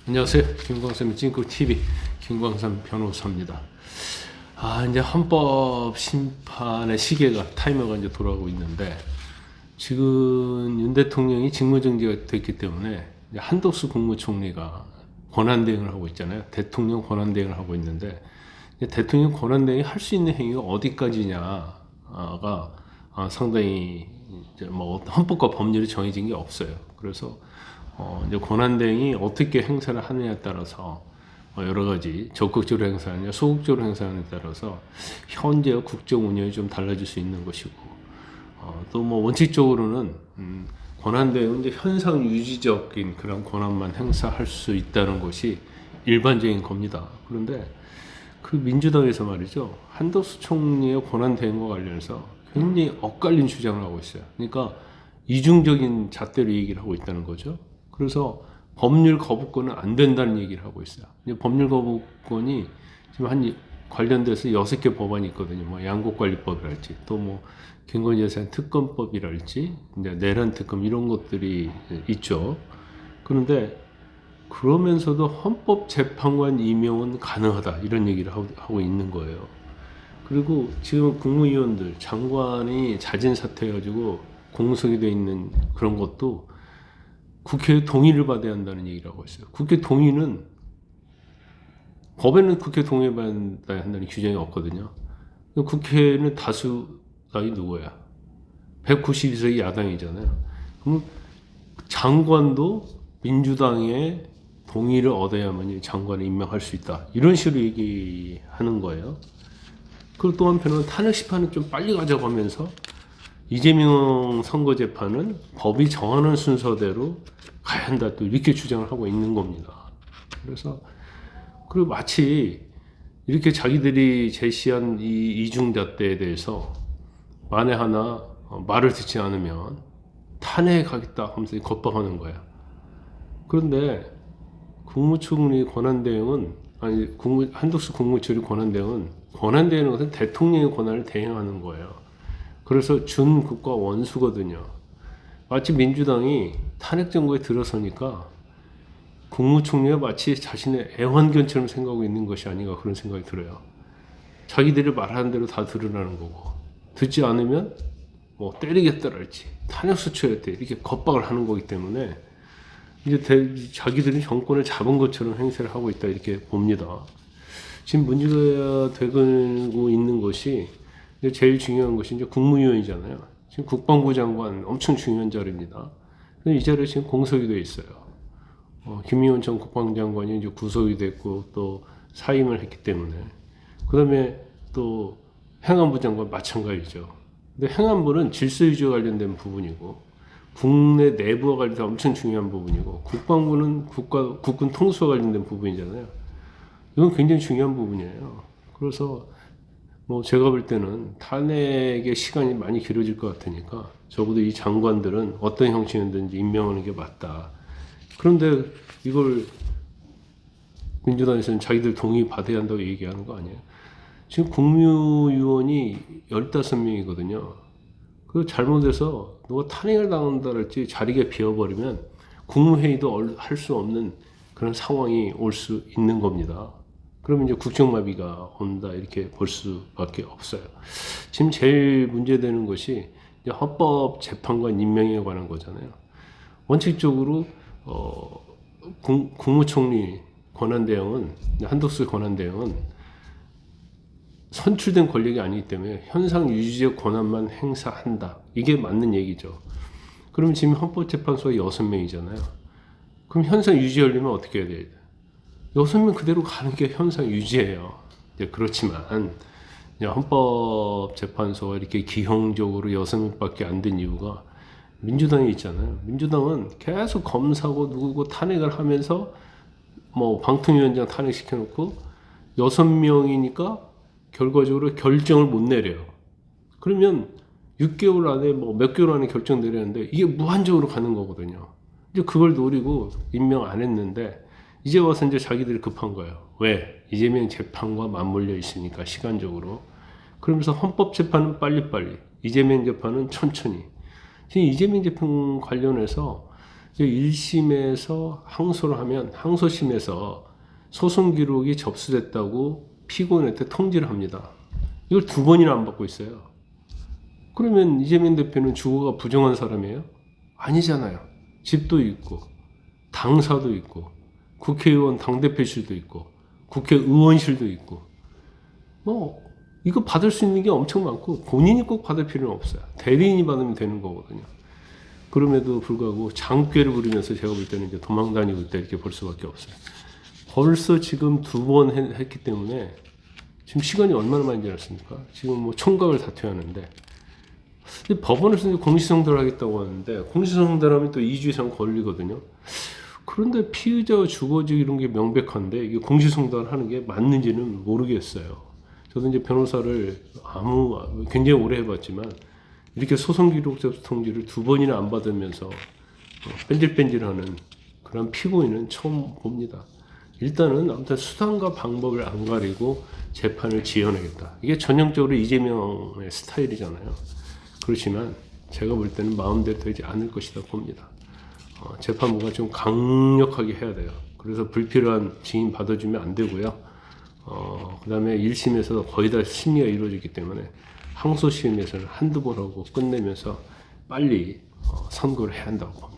안녕하세요. 김광삼의 찐국TV 김광삼 변호사입니다. 이제 헌법 심판의 시계가, 타이머가 이제 돌아가고 있는데, 지금 윤 대통령이 직무정지가 됐기 때문에 이제 한덕수 국무총리가 권한대행을 하고 있잖아요. 대통령 권한대행을 하고 있는데, 대통령 권한대행이 할 수 있는 행위가 어디까지냐가 상당히 이제 뭐 헌법과 법률이 정해진 게 없어요. 그래서 이제 권한대행이 어떻게 행사를 하느냐에 따라서 여러 가지 적극적으로 행사하느냐, 소극적으로 행사하느냐에 따라서 현재의 국정 운영이 좀 달라질 수 있는 것이고, 또 뭐 원칙적으로는 권한대행은 이제 현상 유지적인 그런 권한만 행사할 수 있다는 것이 일반적인 겁니다. 그런데 그 민주당에서 말이죠, 한덕수 총리의 권한대행과 관련해서 굉장히 엇갈린 주장을 하고 있어요. 그러니까 이중적인 잣대로 얘기를 하고 있다는 거죠. 그래서 법률 거부권은 안 된다는 얘기를 하고 있어요. 법률 거부권이 지금 관련돼서 6개 법안이 있거든요. 뭐 양곡관리법이랄지, 또 뭐 김건희여사 특검법이랄지, 이제 내란 특검 이런 것들이 있죠. 그런데 그러면서도 헌법재판관 임명은 가능하다 이런 얘기를 하고 있는 거예요. 그리고 지금 국무위원들, 장관이 자진 사퇴해가지고 공석이 돼 있는 그런 것도 국회의 동의를 받아야 한다는 얘기를 하고 있어요. 국회 동의는, 법에는 국회 동의를 받아야 한다는 규정이 없거든요. 국회는 다수당이 누구야? 192석이 야당이잖아요. 그럼 장관도 민주당의 동의를 얻어야만 장관을 임명할 수 있다, 이런 식으로 얘기하는 거예요. 그리고 또 한편으로는 탄핵 심판은 좀 빨리 가져가면서 이재명 선거재판은 법이 정하는 순서대로 가야 한다, 또 이렇게 주장을 하고 있는 겁니다. 그래서 그리고 마치 이렇게 자기들이 제시한 이 이중잣대에 대해서 만에 하나 말을 듣지 않으면 탄핵하겠다 하면서 겁박하는 거야. 그런데 국무총리 권한대행은, 한덕수 국무총리 권한대행은 것은 대통령의 권한을 대행하는 거예요. 그래서 준국가 원수거든요. 마치 민주당이 탄핵 정부에 들어서니까 국무총리가 마치 자신의 애완견처럼 생각하고 있는 것이 아닌가, 그런 생각이 들어요. 자기들이 말하는 대로 다 들으라는 거고, 듣지 않으면 뭐 때리겠다랄지, 탄핵 수출했대, 이렇게 겁박을 하는 거기 때문에 이제 자기들이 정권을 잡은 것처럼 행세를 하고 있다, 이렇게 봅니다. 지금 문제가 되고 있는 것이, 제일 중요한 것이 이제 국무위원이잖아요. 지금 국방부 장관 엄청 중요한 자리입니다. 이 자리에 지금 공석이 돼 있어요. 김의원 전 국방장관이 이제 구속이 됐고 또 사임을 했기 때문에. 그 다음에 또 행안부 장관 마찬가지죠. 근데 행안부는 질서 유지와 관련된 부분이고, 국내 내부와 관련된 엄청 중요한 부분이고, 국방부는 국군 통수와 관련된 부분이잖아요. 이건 굉장히 중요한 부분이에요. 그래서 뭐 제가 볼 때는 탄핵의 시간이 많이 길어질 것 같으니까 적어도 이 장관들은 어떤 형식이든지 임명하는 게 맞다. 그런데 이걸 민주당에서는 자기들 동의 받아야 한다고 얘기하는 거 아니에요? 지금 국무위원이 15명이거든요. 그 잘못해서 누가 탄핵을 당한다랄지 자리가 비어버리면 국무회의도 할 수 없는 그런 상황이 올 수 있는 겁니다. 그러면 이제 국정마비가 온다, 이렇게 볼 수밖에 없어요. 지금 제일 문제되는 것이 헌법재판관 임명에 관한 거잖아요. 원칙적으로 국무총리 권한대행은, 한덕수 권한대행은 선출된 권력이 아니기 때문에 현상 유지의 권한만 행사한다, 이게 맞는 얘기죠. 그럼 지금 헌법재판소가 6명이잖아요. 그럼 현상 유지하려면 어떻게 해야 돼요? 6명 그대로 가는 게 현상 유지예요. 그렇지만 헌법재판소가 이렇게 기형적으로 6명밖에 안 된 이유가 민주당이 있잖아요. 민주당은 계속 검사고 누구고 탄핵을 하면서 뭐 방통위원장 탄핵시켜놓고 6명이니까 결과적으로 결정을 못 내려요. 그러면 6개월 안에 뭐 몇 개월 안에 결정 내렸는데 이게 무한적으로 가는 거거든요. 이제 그걸 노리고 임명 안 했는데 이제 와서 이제 자기들이 급한 거예요. 왜? 이재명 재판과 맞물려 있으니까, 시간적으로. 그러면서 헌법재판은 빨리빨리, 이재명 재판은 천천히. 지금 이재명 재판 관련해서 1심에서 항소를 하면 항소심에서 소송 기록이 접수됐다고 피고인한테 통지를 합니다. 이걸 2번이나 안 받고 있어요. 그러면 이재명 대표는 주거가 부정한 사람이에요? 아니잖아요. 집도 있고 당사도 있고 국회의원 당대표실도 있고 국회의원실도 있고 뭐 이거 받을 수 있는 게 엄청 많고 본인이 꼭 받을 필요는 없어요. 대리인이 받으면 되는 거거든요. 그럼에도 불구하고 장꾀를 부리면서 제가 볼 때는 이제 도망 다니고 있다 이렇게 볼 수밖에 없어요. 벌써 지금 2번 했기 때문에 지금 시간이 얼마나 많이 지났습니까? 지금 뭐 총각을 다투야 하는데 법원에서 이제 공시성대를 하겠다고 하는데 공시성대라면 또 2주 이상 걸리거든요. 그런데 피의자와 주거지 이런 게 명백한데 이게 공시성대를 하는 게 맞는지는 모르겠어요. 저도 이제 변호사를 굉장히 오래 해봤지만 이렇게 소송 기록 접수 통지를 2번이나 안 받으면서 뺀질뺀질하는 그런 피고인은 처음 봅니다. 일단은 아무튼 수단과 방법을 안 가리고 재판을 지어내겠다. 이게 전형적으로 이재명의 스타일이잖아요. 그렇지만 제가 볼 때는 마음대로 되지 않을 것이다 봅니다. 재판부가 좀 강력하게 해야 돼요. 그래서 불필요한 증인 받아주면 안 되고요. 그 다음에 1심에서 거의 다 심리가 이루어지기 때문에 항소심에서는 한두 번 하고 끝내면서 빨리 선고를 해야 한다고 봅니다.